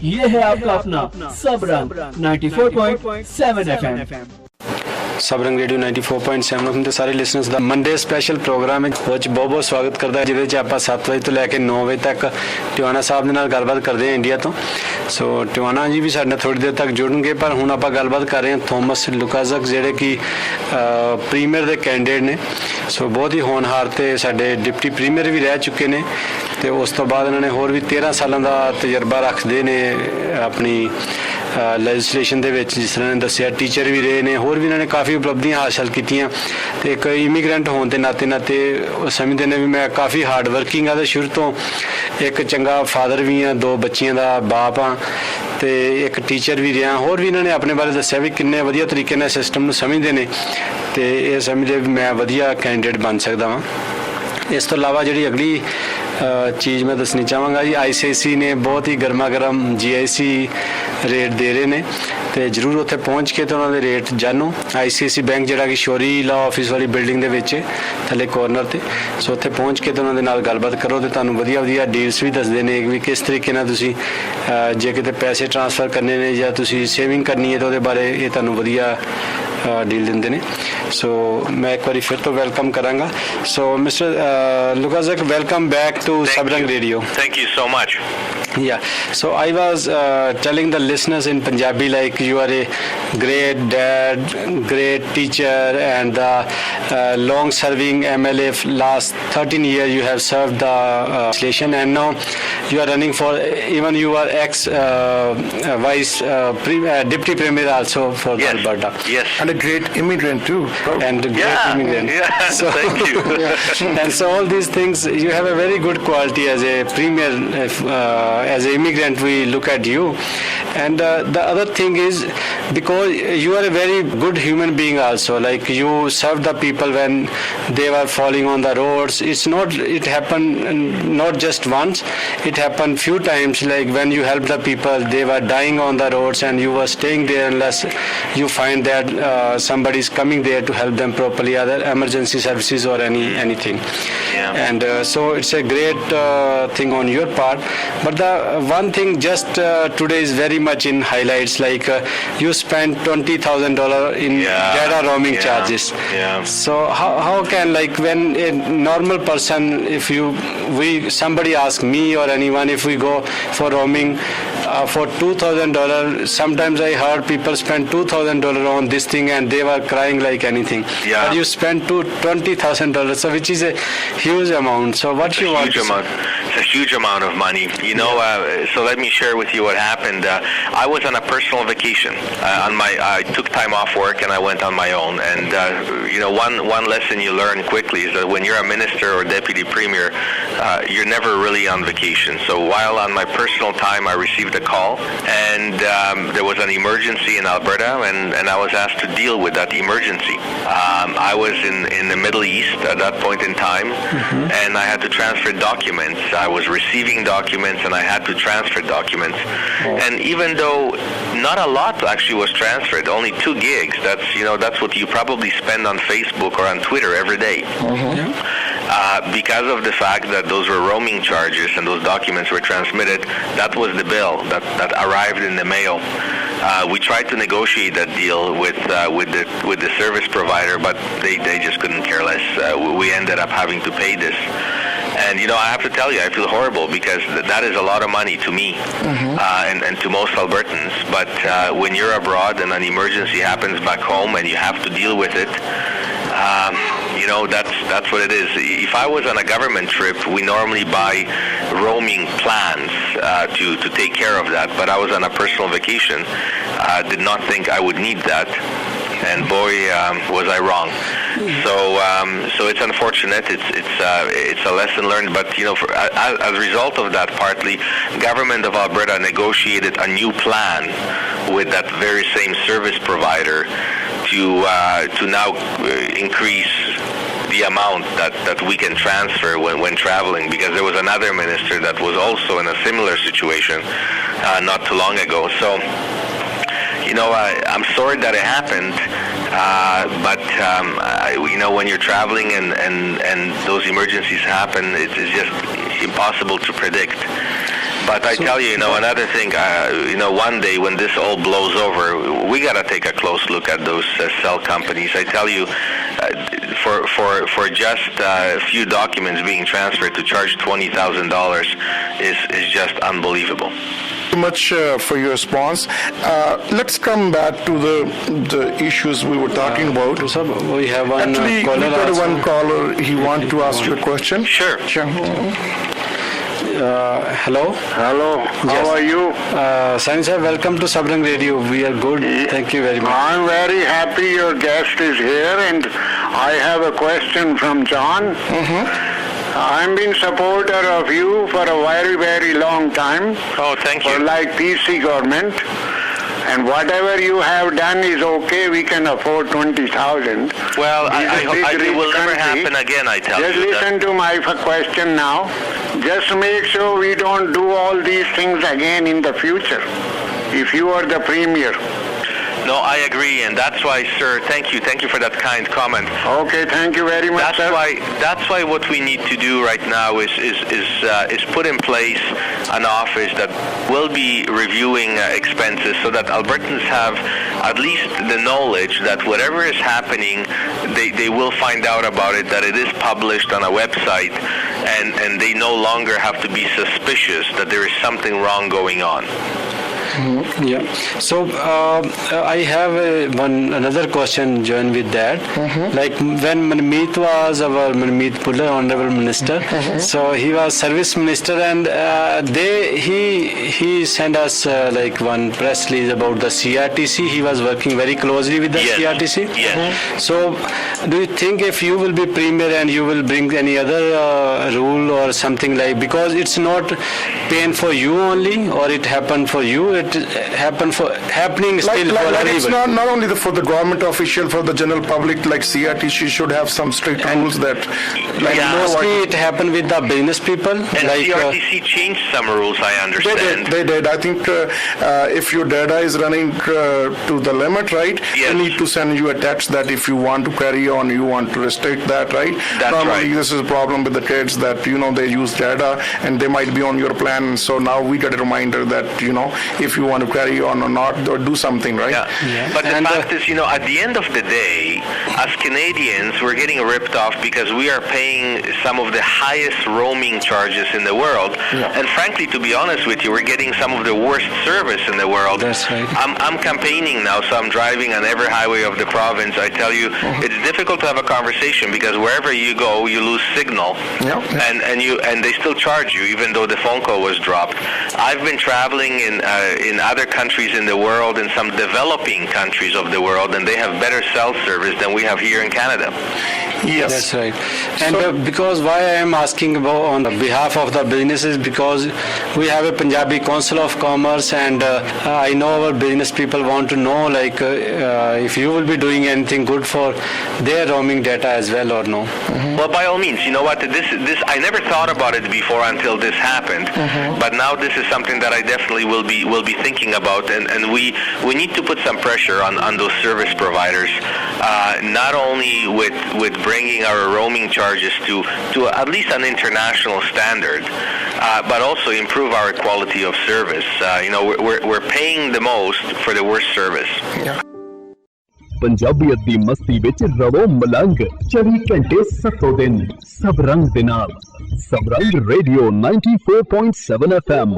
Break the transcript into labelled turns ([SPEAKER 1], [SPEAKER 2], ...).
[SPEAKER 1] ये है आपका अपना सबरंग 94.7 FM।
[SPEAKER 2] सबरंग रेडियो 94.7 ਹੁੰਦੇ ਸਾਰੇ ਲਿਸਨਰਸ ਦਾ ਮੰਡੇ ਸਪੈਸ਼ਲ ਪ੍ਰੋਗਰਾਮ ਹੈ ਵਿੱਚ ਬਹੁਤ ਸਵਾਗਤ ਕਰਦਾ ਜਿਹਦੇ ਵਿੱਚ ਆਪਾਂ 7 ਵਜੇ ਤੋਂ ਲੈ ਕੇ 9 ਵਜੇ ਤੱਕ ਟਿਵਾਣਾ ਸਾਹਿਬ ਦੇ ਨਾਲ ਗੱਲਬਾਤ ਕਰਦੇ ਹਾਂ ਇੰਡੀਆ ਤੋਂ। ਸੋ ਟਿਵਾਣਾ ਜੀ ਵੀ ਸਾਡੇ ਨਾਲ ਥੋੜੀ ਦੇਰ ਤੱਕ ਜੁੜਨਗੇ, ਪਰ ਹੁਣ ਆਪਾਂ ਗੱਲਬਾਤ ਕਰ ਰਹੇ ਹਾਂ ਥੋਮਸ ਲੁਕਾਜ਼ਕ ਜਿਹੜੇ ਕਿ ਪ੍ਰੀਮੀਅਰ ਦੇ ਕੈਂਡੀਡੇਟ ਨੇ। ਸੋ ਬਹੁਤ ਹੀ ਹੋਣਹਾਰ ਤੇ ਸਾਡੇ ਡਿਪਟੀ ਪ੍ਰੀਮੀਅਰ ਵੀ ਰਹਿ ਚੁੱਕੇ ਨੇ ਤੇ ਉਸ ਤੋਂ ਬਾਅਦ ਇਹਨਾਂ ਨੇ ਹੋਰ ਵੀ 13 ਸਾਲਾਂ ਦਾ ਤਜਰਬਾ ਰੱਖਦੇ ਨੇ ਆਪਣੀ ਲੈਜਿਸਲੇਸ਼ਨ ਦੇ ਵਿੱਚ, ਜਿਸ ਤਰ੍ਹਾਂ ਨੇ ਦੱਸਿਆ ਟੀਚਰ ਵੀ ਰਹੇ ਨੇ, ਹੋਰ ਵੀ ਇਹਨਾਂ ਨੇ ਕਾਫੀ ਉਪਲਬਧੀਆਂ ਹਾਸਲ ਕੀਤੀਆਂ ਤੇ ਇੱਕ ਇਮੀਗ੍ਰੈਂਟ ਹੋਣ ਦੇ ਨਾਤੇ ਉਹ ਸਮਝਦੇ ਨੇ ਵੀ ਮੈਂ ਕਾਫੀ ਹਾਰਡ ਵਰਕਿੰਗ ਆ ਤੇ ਸ਼ੁਰੂ ਤੋਂ ਇੱਕ ਚੰਗਾ ਫਾਦਰ ਵੀ ਹਾਂ, 2 ਬੱਚੀਆਂ ਦਾ ਬਾਪ ਹਾਂ ਤੇ ਇੱਕ ਟੀਚਰ ਵੀ ਰਿਹਾ। ਹੋਰ ਵੀ ਇਹਨਾਂ ਨੇ ਆਪਣੇ ਬਾਰੇ ਦੱਸਿਆ ਵੀ ਕਿੰਨੇ ਵਧੀਆ ਤਰੀਕੇ ਨਾਲ ਸਿਸਟਮ ਨੂੰ ਸਮਝਦੇ ਨੇ ਤੇ ਇਹ ਸਮਝਦੇ ਵੀ ਮੈਂ ਵਧੀਆ ਕੈਂਡੀਡੇਟ ਬਣ ਸਕਦਾ ਵਾਂ। ਇਸ ਤੋਂ ਇਲਾਵਾ ਜਿਹੜੀ ਅਗਲੀ ਚੀਜ਼ ਮੈਂ ਦੱਸਣੀ ਚਾਹਾਂਗਾ ਜੀ, ICSE ਨੇ ਬਹੁਤ ਹੀ ਗਰਮਾ ਗਰਮ GIC ਰੇਟ ਦੇ ਰਹੇ ਨੇ ਤੇ ਜ਼ਰੂਰ ਉੱਥੇ ਪਹੁੰਚ ਕੇ ਤੇ ਉਹਨਾਂ ਦੇ ਰੇਟ ਜਾਣੋ। ICSE ਬੈਂਕ ਜਿਹੜਾ ਕਿ ਸ਼ੋਰੀ ਲਾ ਆਫਿਸ ਵਾਲੀ ਬਿਲਡਿੰਗ ਦੇ ਵਿੱਚ ਥੱਲੇ ਕੋਰਨਰ ਤੇ, ਸੋ ਉੱਥੇ ਪਹੁੰਚ ਕੇ ਤੇ ਉਹਨਾਂ ਦੇ ਨਾਲ ਗੱਲਬਾਤ ਕਰੋ ਤੇ ਤੁਹਾਨੂੰ ਵਧੀਆ ਡੀਲਸ ਵੀ ਦੱਸਦੇ ਨੇ ਵੀ ਕਿਸ ਤਰੀਕੇ ਨਾਲ ਤੁਸੀਂ ਜੇ ਕਿਤੇ ਪੈਸੇ ਟ੍ਰਾਂਸਫਰ ਕਰਨੇ ਨੇ ਜਾਂ ਤੁਸੀਂ ਸੇਵਿੰਗ ਕਰਨੀ ਹੈ ਤਾਂ ਉਹਦੇ ਬਾਰੇ ਇਹ ਤੁਹਾਨੂੰ ਵਧੀਆ ਡੀਲ ਦਿੰਦੇ ਨੇ। ਸੋ ਮੈਂ ਇੱਕ ਵਾਰੀ ਫਿਰ ਤੋਂ ਵੈਲਕਮ ਕਰਾਂਗਾ। So mister Lukaszek, welcome back to Sabrang Radio.
[SPEAKER 3] Thank you so much.
[SPEAKER 2] Yeah, so I was telling the listeners in Punjabi like you are a great dad, great teacher and long serving MLA. Last 13 years you have served the legislation and now you are running for, even you are ex vice deputy premier also for
[SPEAKER 3] Yes.
[SPEAKER 2] Alberta.
[SPEAKER 3] Yes.
[SPEAKER 4] And a great immigrant too.
[SPEAKER 2] And a great immigrant.
[SPEAKER 3] Yeah.
[SPEAKER 2] So,
[SPEAKER 3] Thank you.
[SPEAKER 2] and so all these things, you have a very good quality as a premier. As an immigrant we look at you, and the other thing is because you are a very good human being also, like you serve the people when they were falling on the roads. It happened not just once, it happened few times, like when you help the people they were dying on the roads and you were staying there unless you find that somebody is coming there to help them properly, other emergency services or anything.
[SPEAKER 3] Yeah.
[SPEAKER 2] And so it's a great thing on your part. But the one thing just today is very much in highlights, like you spent $20,000 in data roaming charges.
[SPEAKER 3] Yeah.
[SPEAKER 2] So how can, like when a normal person, if somebody asks me or anyone, if we go for roaming for $2,000, sometimes I heard people spend $2,000 on this thing and they were crying like anything.
[SPEAKER 3] Yeah.
[SPEAKER 2] But you spent $20,000, so which is a huge amount. So what you want?
[SPEAKER 3] It's a huge amount of money. You know, so let me share with you what happened. I was on a personal vacation. I took time off work and I went on my own. And you know, one lesson you learn quickly is that when you're a minister or deputy premier, you're never really on vacation. So while on my personal time, I received a call, and there was an emergency in Alberta, and I was asked to deal with that emergency. I was in the Middle East at that point in time, and I had to transfer documents. I was receiving documents, and I had to transfer documents. And even though not a lot actually was transferred, only 2 gigs. That's what you probably spend on Facebook or on Twitter every day. Because of the fact that those were roaming charges and those documents were transmitted, that was the bill that arrived in the mail. We tried to negotiate that deal with the service provider, but they just couldn't care less. We ended up having to pay this. And you know, I have to tell you, I feel horrible because that is a lot of money to me and to most Albertans. But when you're abroad and an emergency happens back home and you have to deal with it, you know, that's what it is. If I was on a government trip, we normally buy roaming plans to take care of that. But I was on a personal vacation. Did not think I would need that. And boy, was I wrong. So it's unfortunate. It's a lesson learned. But you know, as a result of that, partly, government of Alberta negotiated a new plan with that very same service provider to now increase the amount that we can transfer when traveling, because there was another minister that was also in a similar situation not too long ago. So you know, I'm sorry that it happened, but you know, when you're traveling and those emergencies happen, it's just impossible to predict. But I tell you, another thing, one day when this all blows over, we got to take a close look at those cell companies. I tell you, for just a few documents being transferred to charge $20,000 is just unbelievable.
[SPEAKER 4] Much for your response. Let's come back to the issues we were talking about.
[SPEAKER 2] So we have one
[SPEAKER 4] Actually,
[SPEAKER 2] caller.
[SPEAKER 4] we got one caller. He wants to ask you a question.
[SPEAKER 3] Sure.
[SPEAKER 2] Hello.
[SPEAKER 5] Hello, how are you?
[SPEAKER 2] Sani sir, welcome to Sabrang Radio. We are good. Thank you very much.
[SPEAKER 5] I'm very happy your guest is here, and I have a question from John. I've been supporter of you for a very, very long time.
[SPEAKER 3] Oh, thank you.
[SPEAKER 5] For like PC government. And whatever you have done is okay, we can afford 20,000.
[SPEAKER 3] Well, it will never happen again, I tell you.
[SPEAKER 5] Just listen to my question now. Just make sure we don't do all these things again in the future, if you are the premier.
[SPEAKER 3] No, I agree, and that's why, sir, thank you for that kind comment.
[SPEAKER 5] Okay, thank you very much, sir.
[SPEAKER 3] That's why what we need to do right now is put in place an office that will be reviewing expenses so that Albertans have at least the knowledge that whatever is happening, they will find out about it, that it is published on a website, and they no longer have to be suspicious that there is something wrong going on.
[SPEAKER 2] Yeah. So I have another question join with that. Like when Manmeet was our Manmeet Pullar, Honorable Minister, so he was Service Minister, and he sent us like one press release about the CRTC. He was working very closely with the CRTC.
[SPEAKER 3] Yes.
[SPEAKER 2] So do you think if you will be Premier and you will bring any other rule or something like, because it's not pain for you only, or it happened for you, it happening still for everybody.
[SPEAKER 4] It's not only for the government official, for the general public, like CRTC should have some strict rules that, like,
[SPEAKER 2] mostly it happened with the business people.
[SPEAKER 3] And like, CRTC changed some rules, I understand.
[SPEAKER 4] They did. I think if your data is running to the limit, right, they need to send you a text that if you want to carry on, you want to restrict that, right?
[SPEAKER 3] That's
[SPEAKER 4] Normally,
[SPEAKER 3] right.
[SPEAKER 4] This is a problem with the kids that, they use data and they might be on your plan. So now we get a reminder that, if you want to carry on or not, or do something, right?
[SPEAKER 3] Yeah. But the fact is, at the end of the day, as Canadians, we're getting ripped off because we are paying some of the highest roaming charges in the world.
[SPEAKER 4] Yeah.
[SPEAKER 3] And frankly, to be honest with you, we're getting some of the worst service in the world.
[SPEAKER 2] That's right.
[SPEAKER 3] I'm campaigning now, so I'm driving on every highway of the province. I tell you, it's difficult to have a conversation because wherever you go, you lose signal.
[SPEAKER 4] Yeah.
[SPEAKER 3] And they still charge you, even though the phone call was dropped. I've been traveling in other countries in the world, in some developing countries of the world, and they have better cell service than we have here in Canada.
[SPEAKER 4] Yes.
[SPEAKER 2] That's right. And because why I am asking about on behalf of the businesses, because we have a Punjabi Council of Commerce, and I know our business people want to know, like, if you will be doing anything good for their roaming data as well or no.
[SPEAKER 3] Well, by all means, you know what? This I never thought about it before until this happened. But now this is something that I definitely will be thinking about, and we need to put some pressure on those service providers, not only with bringing our roaming charges to at least an international standard, but also improve our quality of service. We're paying the most for the worst service.
[SPEAKER 4] Yeah.
[SPEAKER 1] ਪੰਜਾਬੀਅਤ ਦੀ ਮਸਤੀ ਵਿੱਚ ਰਵੋ ਮਲੰਗ 24 ਘੰਟੇ ਸੱਤੋ ਦਿਨ ਸਭ ਰੰਗ ਦੇ ਨਾਲ ਸਬਰੰਗ radio 94.7 FM